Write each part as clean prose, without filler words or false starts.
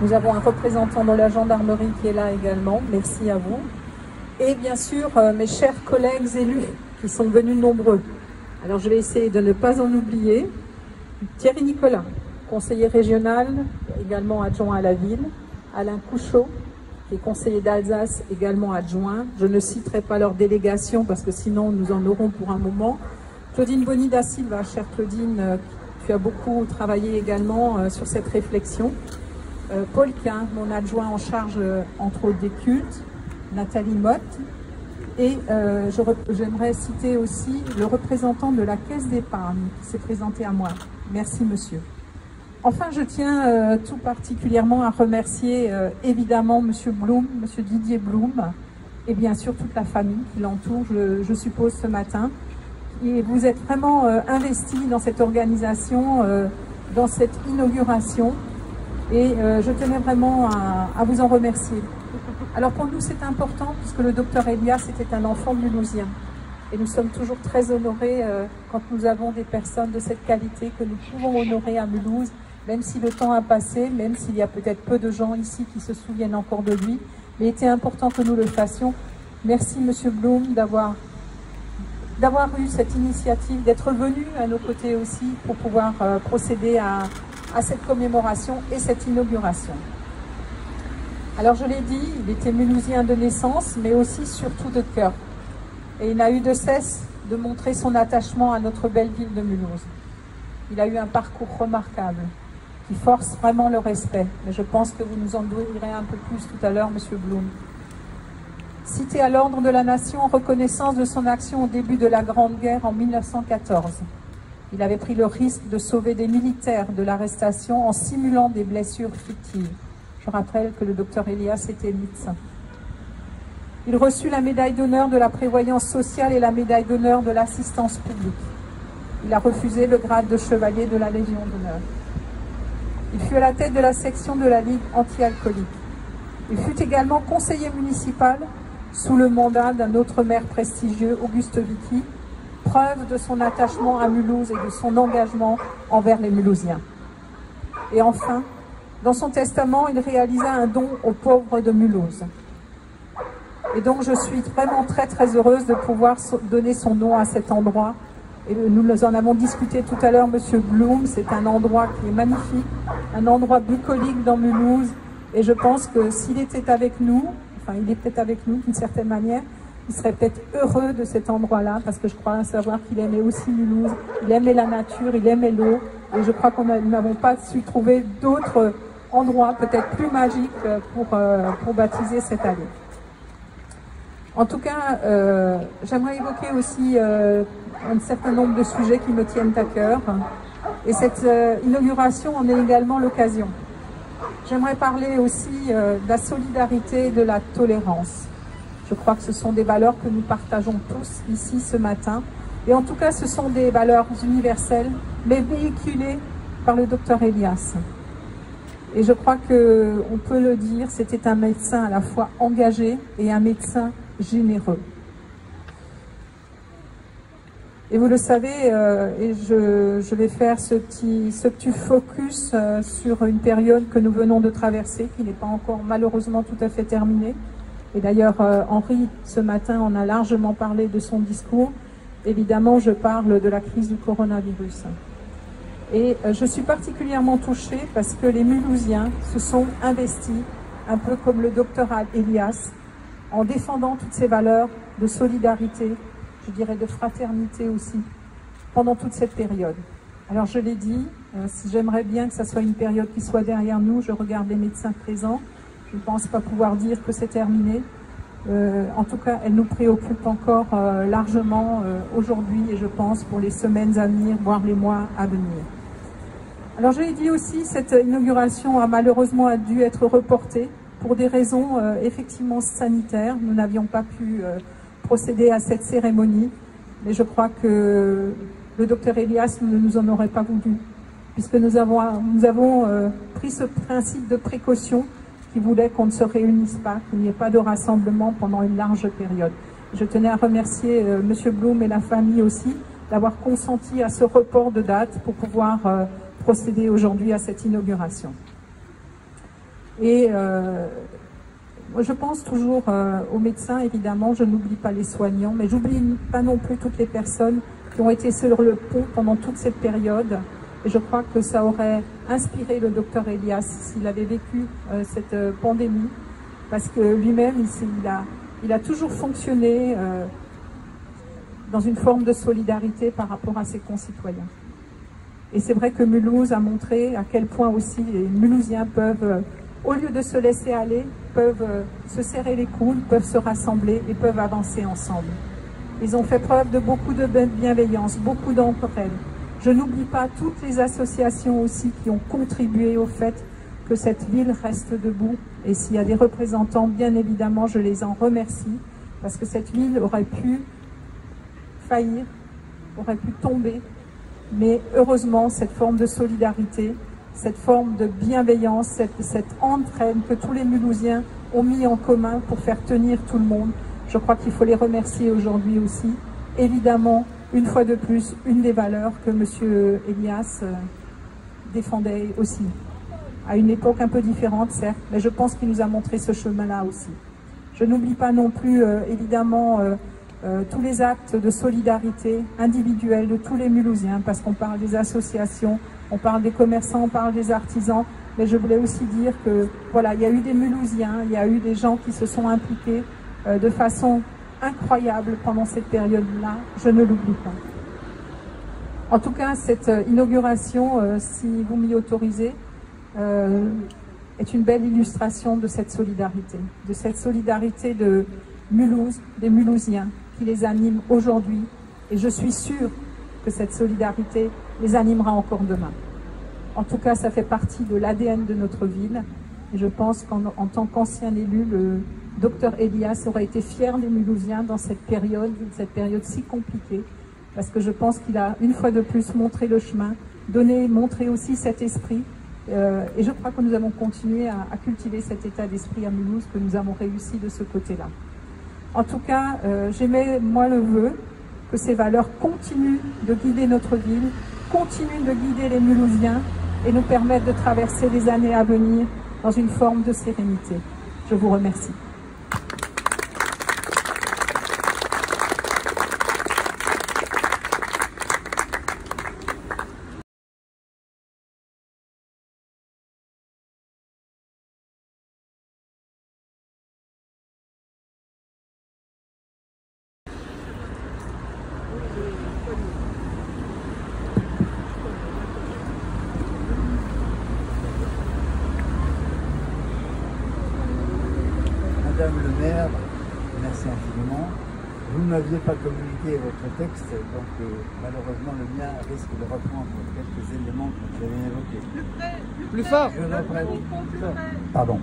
Nous avons un représentant de la gendarmerie qui est là également. Merci à vous. Et bien sûr, mes chers collègues élus qui sont venus nombreux. Alors je vais essayer de ne pas en oublier. Thierry Nicolas, conseiller régional, également adjoint à la ville. Alain Couchot, qui est conseiller d'Alsace, également adjoint. Je ne citerai pas leur délégation parce que sinon nous en aurons pour un moment. Claudine Boni da Silva, chère Claudine, tu as beaucoup travaillé également sur cette réflexion. Paul Quin, mon adjoint en charge entre autres des cultes, Nathalie Motte, et j'aimerais citer aussi le représentant de la Caisse d'épargne qui s'est présenté à moi. Merci monsieur. Enfin, je tiens tout particulièrement à remercier évidemment monsieur Blum, monsieur Didier Blum, et bien sûr toute la famille qui l'entoure, je suppose, ce matin. Et vous êtes vraiment investis dans cette organisation, dans cette inauguration. Et je tenais vraiment à vous en remercier. Alors pour nous c'est important puisque le docteur Elias était un enfant mulhousien. Et nous sommes toujours très honorés quand nous avons des personnes de cette qualité que nous pouvons honorer à Mulhouse, même si le temps a passé, même s'il y a peut-être peu de gens ici qui se souviennent encore de lui. Mais il était important que nous le fassions. Merci monsieur Blum d'avoir eu cette initiative, d'être venu à nos côtés aussi pour pouvoir procéder à cette commémoration et cette inauguration. Alors je l'ai dit, il était mulhousien de naissance, mais aussi surtout de cœur. Et il n'a eu de cesse de montrer son attachement à notre belle ville de Mulhouse. Il a eu un parcours remarquable, qui force vraiment le respect. Mais je pense que vous nous en direz un peu plus tout à l'heure, monsieur Blum. Cité à l'ordre de la Nation en reconnaissance de son action au début de la Grande Guerre en 1914. Il avait pris le risque de sauver des militaires de l'arrestation en simulant des blessures fictives. Je rappelle que le docteur Elias était médecin. Il reçut la médaille d'honneur de la prévoyance sociale et la médaille d'honneur de l'assistance publique. Il a refusé le grade de chevalier de la Légion d'honneur. Il fut à la tête de la section de la Ligue anti-alcoolique. Il fut également conseiller municipal sous le mandat d'un autre maire prestigieux, Auguste Vicky, preuve de son attachement à Mulhouse et de son engagement envers les Mulhousiens. Et enfin, dans son testament, il réalisa un don aux pauvres de Mulhouse. Et donc je suis vraiment très très heureuse de pouvoir donner son nom à cet endroit. Et nous en avons discuté tout à l'heure, monsieur Blum, c'est un endroit qui est magnifique, un endroit bucolique dans Mulhouse. Et je pense que s'il était avec nous, enfin il est peut-être avec nous d'une certaine manière, il serait peut-être heureux de cet endroit-là, parce que je crois savoir qu'il aimait aussi Mulhouse, il aimait la nature, il aimait l'eau, et je crois qu'on n'avons pas su trouver d'autres endroits peut-être plus magiques pour baptiser cette allée. En tout cas, j'aimerais évoquer aussi un certain nombre de sujets qui me tiennent à cœur, et cette inauguration en est également l'occasion. J'aimerais parler aussi de la solidarité et de la tolérance. Je crois que ce sont des valeurs que nous partageons tous ici ce matin. Et en tout cas, ce sont des valeurs universelles, mais véhiculées par le docteur Elias. Et je crois qu'on peut le dire, c'était un médecin à la fois engagé et un médecin généreux. Et vous le savez, et je vais faire ce petit focus sur une période que nous venons de traverser, qui n'est pas encore malheureusement tout à fait terminée. Et d'ailleurs, Henri, ce matin, en a largement parlé de son discours. Évidemment, je parle de la crise du coronavirus. Et je suis particulièrement touchée parce que les Mulhousiens se sont investis, un peu comme le docteur Elias, en défendant toutes ces valeurs de solidarité, je dirais de fraternité aussi, pendant toute cette période. Alors je l'ai dit, j'aimerais bien que ça soit une période qui soit derrière nous. Je regarde les médecins présents. Je ne pense pas pouvoir dire que c'est terminé. En tout cas, elle nous préoccupe encore largement aujourd'hui et je pense pour les semaines à venir, voire les mois à venir. Alors je l'ai dit aussi, cette inauguration a malheureusement dû être reportée pour des raisons effectivement sanitaires. Nous n'avions pas pu procéder à cette cérémonie, mais je crois que le docteur Elias ne nous en aurait pas voulu, puisque nous avons pris ce principe de précaution qui voulait qu'on ne se réunisse pas, qu'il n'y ait pas de rassemblement pendant une large période. Je tenais à remercier M. Blum et la famille aussi d'avoir consenti à ce report de date pour pouvoir procéder aujourd'hui à cette inauguration. Et moi, je pense toujours aux médecins, évidemment, je n'oublie pas les soignants, mais j'oublie pas non plus toutes les personnes qui ont été sur le pont pendant toute cette période. Et je crois que ça aurait inspiré le docteur Elias s'il avait vécu cette pandémie, parce que lui-même, il a toujours fonctionné dans une forme de solidarité par rapport à ses concitoyens. Et c'est vrai que Mulhouse a montré à quel point aussi les Mulhousiens peuvent, au lieu de se laisser aller, peuvent se serrer les coudes, peuvent se rassembler et peuvent avancer ensemble. Ils ont fait preuve de beaucoup de bienveillance, beaucoup d'entraide. Je n'oublie pas toutes les associations aussi qui ont contribué au fait que cette ville reste debout. Et s'il y a des représentants, bien évidemment, je les en remercie, parce que cette ville aurait pu faillir, aurait pu tomber. Mais heureusement, cette forme de solidarité, cette forme de bienveillance, cette entraide que tous les Mulhousiens ont mis en commun pour faire tenir tout le monde, je crois qu'il faut les remercier aujourd'hui aussi. Évidemment, une fois de plus, une des valeurs que M. Elias défendait aussi. À une époque un peu différente, certes, mais je pense qu'il nous a montré ce chemin-là aussi. Je n'oublie pas non plus, évidemment, tous les actes de solidarité individuelle de tous les Mulhousiens, parce qu'on parle des associations, on parle des commerçants, on parle des artisans, mais je voulais aussi dire que voilà, il y a eu des Mulhousiens, il y a eu des gens qui se sont impliqués de façon incroyable pendant cette période-là, je ne l'oublie pas. En tout cas, cette inauguration, si vous m'y autorisez, est une belle illustration de cette solidarité de Mulhouse, des Mulhousiens, qui les anime aujourd'hui. Et je suis sûre que cette solidarité les animera encore demain. En tout cas, ça fait partie de l'ADN de notre ville. Et je pense qu'en tant qu'ancien élu, le docteur Elias aurait été fier des Mulhousiens dans cette période si compliquée. Parce que je pense qu'il a une fois de plus montré le chemin, montré aussi cet esprit. Et je crois que nous avons continué à cultiver cet état d'esprit à Mulhouse, que nous avons réussi de ce côté-là. En tout cas, j'émets, moi, le vœu que ces valeurs continuent de guider notre ville, continuent de guider les Mulhousiens et nous permettent de traverser les années à venir dans une forme de sérénité. Je vous remercie. Madame le maire, merci infiniment. Vous ne m'aviez pas communiqué votre texte, donc malheureusement le mien risque de reprendre quelques éléments que vous avez évoqués. Plus fort. Je reprends. Pardon.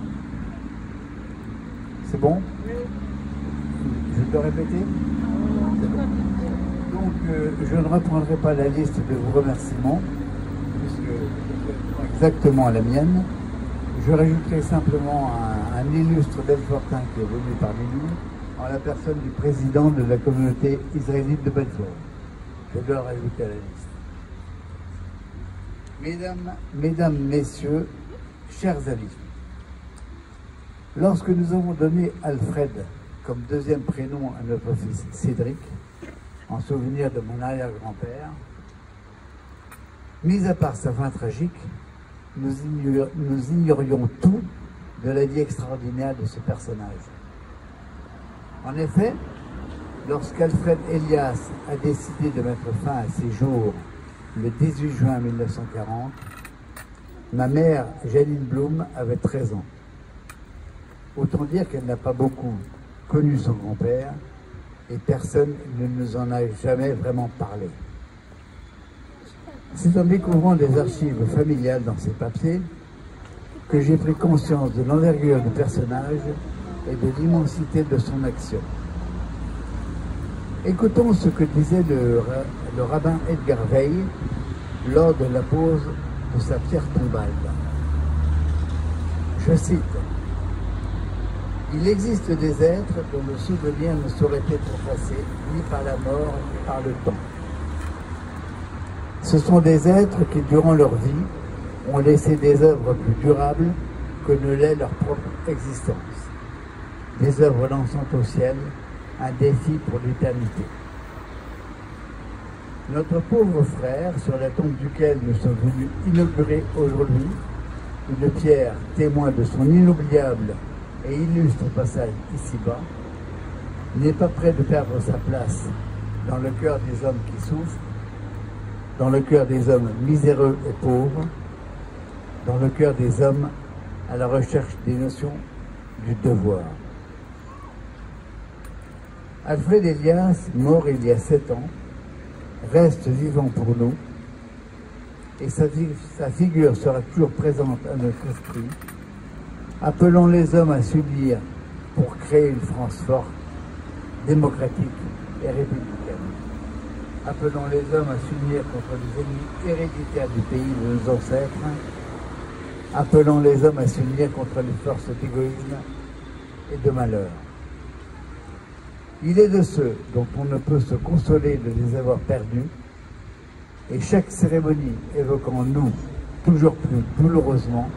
C'est bon? Je peux répéter? Donc je ne reprendrai pas la liste de vos remerciements, puisque exactement la mienne. Je rajouterai simplement un illustre Belfortin qui est venu parmi nous, en la personne du président de la communauté israélite de Belfort. Je dois le rajouter à la liste. Mesdames, Messieurs, chers amis, lorsque nous avons donné Alfred comme deuxième prénom à notre fils Cédric, en souvenir de mon arrière-grand-père, mis à part sa fin tragique, nous ignorions tout de la vie extraordinaire de ce personnage. En effet, lorsqu'Alfred Elias a décidé de mettre fin à ses jours le 18 juin 1940, ma mère, Janine Blum, avait 13 ans. Autant dire qu'elle n'a pas beaucoup connu son grand-père et personne ne nous en a jamais vraiment parlé. C'est en découvrant des archives familiales dans ces papiers que j'ai pris conscience de l'envergure du personnage et de l'immensité de son action. Écoutons ce que disait le rabbin Edgar Veil lors de la pose de sa pierre tombale. Je cite: « Il existe des êtres dont le souvenir ne saurait être effacé ni par la mort ni par le temps. Ce sont des êtres qui, durant leur vie, ont laissé des œuvres plus durables que ne l'est leur propre existence. Des œuvres lançant au ciel un défi pour l'éternité. Notre pauvre frère, sur la tombe duquel nous sommes venus inaugurer aujourd'hui une pierre témoin de son inoubliable et illustre passage ici-bas, n'est pas prêt de perdre sa place dans le cœur des hommes qui souffrent, dans le cœur des hommes miséreux et pauvres, dans le cœur des hommes à la recherche des notions du devoir. Alfred Elias, mort il y a 7 ans, reste vivant pour nous et sa figure sera toujours présente à notre esprit. Appelons les hommes à s'unir pour créer une France forte, démocratique et républicaine. Appelons les hommes à s'unir contre les ennemis héréditaires du pays de nos ancêtres. Appelons les hommes à s'unir contre les forces d'égoïsme et de malheur. Il est de ceux dont on ne peut se consoler de les avoir perdus, et chaque cérémonie évoquant en nous, toujours plus douloureusement,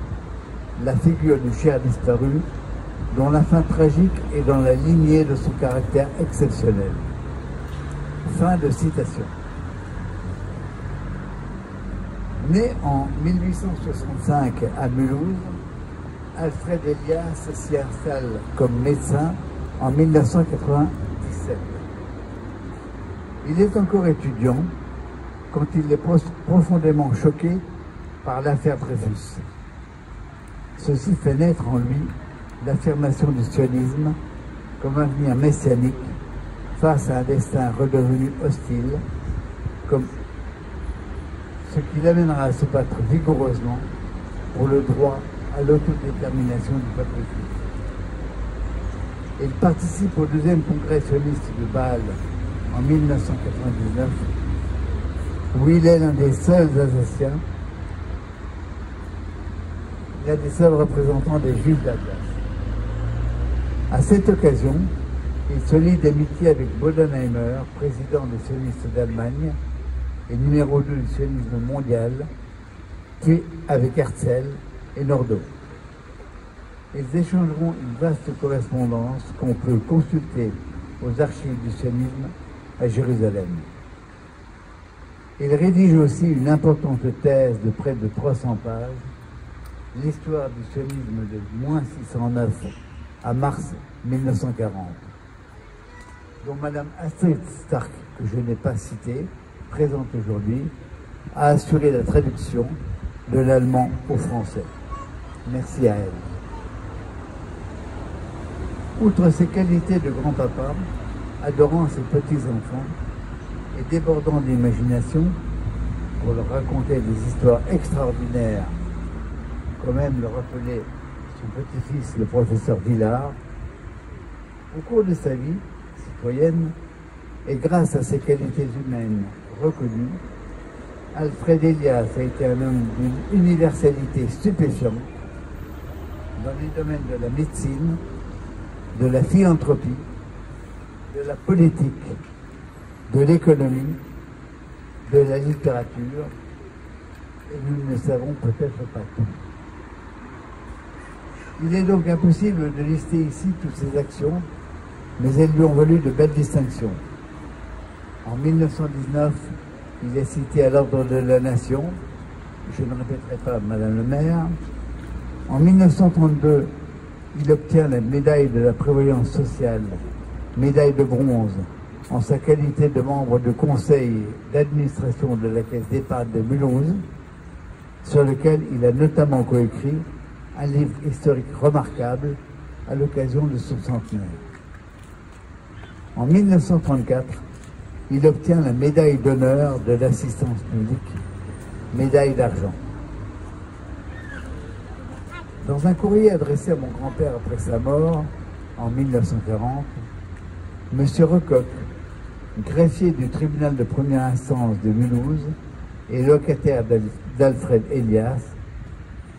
la figure du cher disparu, dont la fin tragique est dans la lignée de son caractère exceptionnel. Fin de citation. Né en 1865 à Mulhouse, Alfred Elias s'y installe comme médecin en 1997. Il est encore étudiant quand il est profondément choqué par l'affaire Dreyfus. Ceci fait naître en lui l'affirmation du sionisme comme avenir messianique face à un destin redevenu hostile, comme ce qui l'amènera à se battre vigoureusement pour le droit à l'autodétermination du peuple juif. Il participe au 2e congrès sioniste de Bâle en 1999, où il est l'un des seuls Alsaciens, l'un des seuls représentants des Juifs d'Alsace. À cette occasion, il se lie d'amitié avec Bodenheimer, président des sionistes d'Allemagne et numéro 2 du sionisme mondial, puis avec Herzl et Nordau. Ils échangeront une vaste correspondance qu'on peut consulter aux archives du sionisme à Jérusalem. Il rédige aussi une importante thèse de près de 300 pages, l'histoire du sionisme de -609 à mars 1940, dont Madame Astrid Stark, que je n'ai pas citée, présente aujourd'hui, a assuré la traduction de l'allemand au français. Merci à elle. Outre ses qualités de grand-papa, adorant ses petits-enfants et débordant d'imagination pour leur raconter des histoires extraordinaires, comme aime le rappeler son petit-fils, le professeur Villard, au cours de sa vie citoyenne, et grâce à ses qualités humaines reconnues, Alfred Elias a été un homme d'une universalité stupéfiante dans les domaines de la médecine, de la philanthropie, de la politique, de l'économie, de la littérature, et nous ne savons peut-être pas tout. Il est donc impossible de lister ici toutes ses actions, mais elles lui ont valu de belles distinctions. En 1919, il est cité à l'Ordre de la Nation, je ne répéterai pas Madame le maire. En 1932, il obtient la médaille de la prévoyance sociale, médaille de bronze, en sa qualité de membre du conseil d'administration de la Caisse d'épargne de Mulhouse, sur lequel il a notamment coécrit un livre historique remarquable à l'occasion de son centenaire. En 1934, il obtient la médaille d'honneur de l'assistance publique, médaille d'argent. Dans un courrier adressé à mon grand-père après sa mort, en 1940, M. Recoq, greffier du tribunal de première instance de Mulhouse et locataire d'Alfred Elias,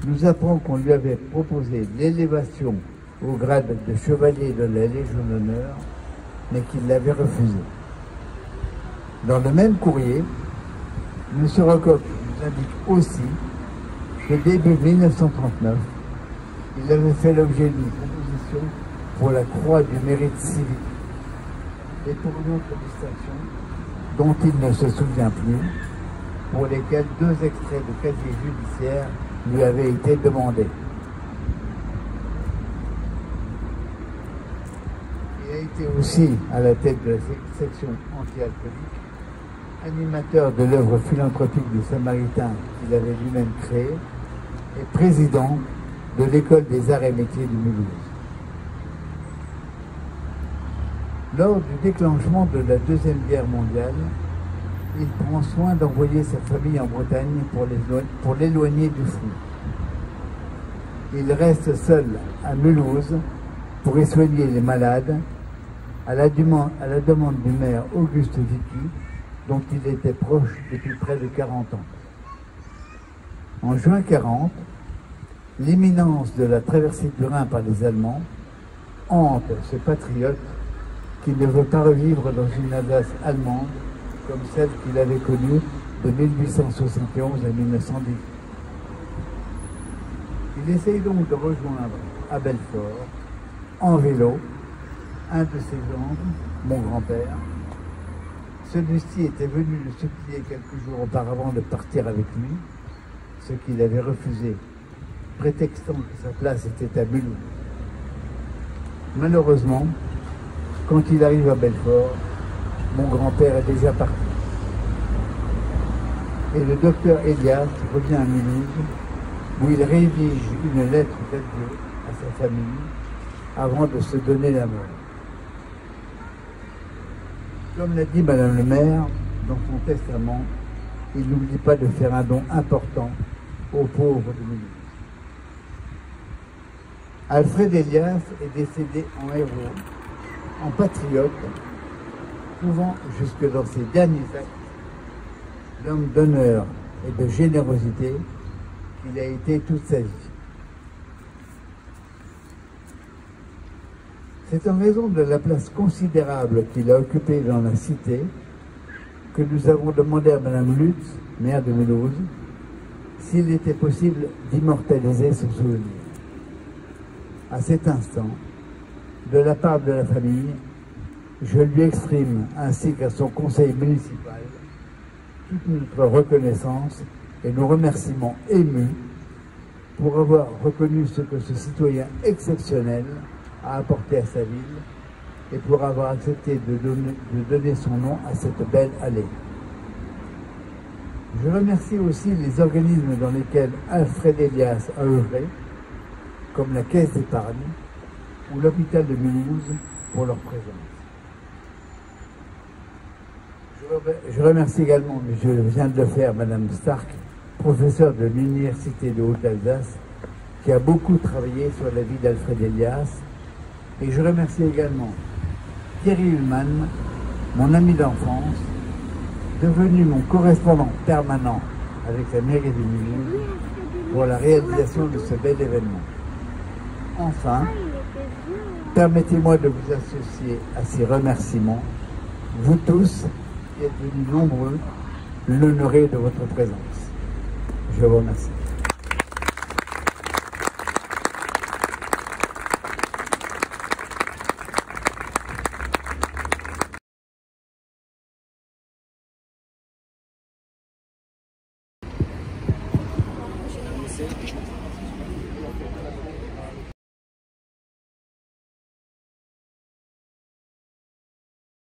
nous apprend qu'on lui avait proposé l'élévation au grade de chevalier de la Légion d'honneur, mais qu'il l'avait refusé. Dans le même courrier, M. Recoq nous indique aussi que début 1939, il avait fait l'objet d'une proposition pour la Croix du Mérite civique et pour une autre distinction dont il ne se souvient plus, pour lesquelles 2 extraits de casier judiciaire lui avaient été demandés. Il a été aussi à la tête de la section anti-alcoolique, animateur de l'œuvre philanthropique des Samaritains qu'il avait lui-même créée et président de l'école des arts et métiers de Mulhouse. Lors du déclenchement de la Deuxième Guerre mondiale, il prend soin d'envoyer sa famille en Bretagne pour l'éloigner du front. Il reste seul à Mulhouse pour y soigner les malades, à la demande du maire Auguste Vicky, dont il était proche depuis près de 40 ans. En juin 40, l'imminence de la traversée du Rhin par les Allemands hante ce patriote qui ne veut pas revivre dans une Alsace allemande comme celle qu'il avait connue de 1871 à 1910. Il essaye donc de rejoindre à Belfort, en vélo, un de ses gendres, mon grand-père. Celui-ci était venu le supplier quelques jours auparavant de partir avec lui, ce qu'il avait refusé, prétextant que sa place était à Mulhouse. Malheureusement, quand il arrive à Belfort, mon grand-père est déjà parti. Et le docteur Elias revient à Mulhouse, où il rédige une lettre d'adieu à sa famille avant de se donner la mort. Comme l'a dit Madame le maire dans son testament, il n'oublie pas de faire un don important aux pauvres de Mulhouse. Alfred Elias est décédé en héros, en patriote, pouvant jusque dans ses derniers actes l'homme d'honneur et de générosité qu'il a été toute sa vie. C'est en raison de la place considérable qu'il a occupée dans la cité que nous avons demandé à Madame Lutz, maire de Mulhouse, s'il était possible d'immortaliser son souvenir. À cet instant, de la part de la famille, je lui exprime, ainsi qu'à son conseil municipal, toute notre reconnaissance et nos remerciements émus pour avoir reconnu ce que ce citoyen exceptionnel a apporté à sa ville et pour avoir accepté de donner son nom à cette belle allée. Je remercie aussi les organismes dans lesquels Alfred Elias a œuvré, comme la Caisse d'épargne ou l'hôpital de Mulhouse, pour leur présence. Je remercie également, mais je viens de le faire, Madame Stark, professeure de l'Université de Haute-Alsace, qui a beaucoup travaillé sur la vie d'Alfred Elias. Et je remercie également Thierry Hullman, mon ami d'enfance, devenu mon correspondant permanent avec la mairie de Mulhouse pour la réalisation de ce bel événement. Enfin, permettez-moi de vous associer à ces remerciements, vous tous qui êtes venus nombreux l'honorer de votre présence. Je vous remercie.